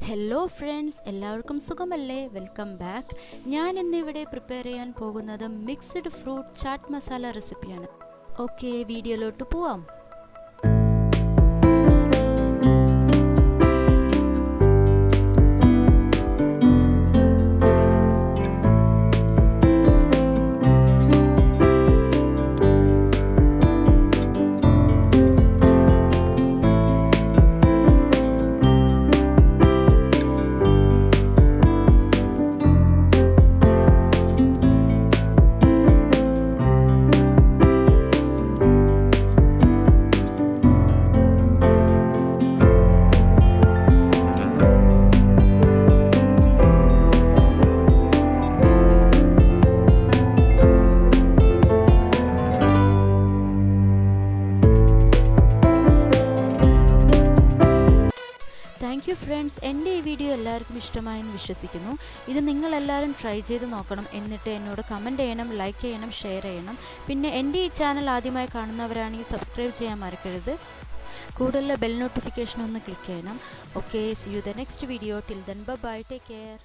Hello friends, എല്ലാവർക്കും സുഖമല്ലേ? Welcome back. ഞാൻ ഇന്നിവിടെ പ്രിപ്പയർ ചെയ്യാൻ പോകുന്നത് മിക്സ്ഡ് ഫ്രൂട്ട് ചാറ്റ് മസാല റെസിപ്പിയാണ്. ഓക്കെ, വീഡിയോയിലോട്ട് പോവാം. Thank you friends. എൻ്റെ ഈ വീഡിയോ എല്ലാവർക്കും ഇഷ്ടമായെന്ന് വിശ്വസിക്കുന്നു. ഇത് നിങ്ങളെല്ലാവരും ട്രൈ ചെയ്ത് നോക്കണം. എന്നിട്ട് എന്നോട് കമൻറ്റ് ചെയ്യണം, ലൈക്ക് ചെയ്യണം, ഷെയർ ചെയ്യണം. പിന്നെ എൻ്റെ ഈ ചാനൽ ആദ്യമായി കാണുന്നവരാണെങ്കിൽ സബ്സ്ക്രൈബ് ചെയ്യാൻ മറക്കരുത്. കൂടുതൽ ബെൽ നോട്ടിഫിക്കേഷൻ ഒന്ന് ക്ലിക്ക് ചെയ്യണം. Okay, C you the next video. Till then bye, take care.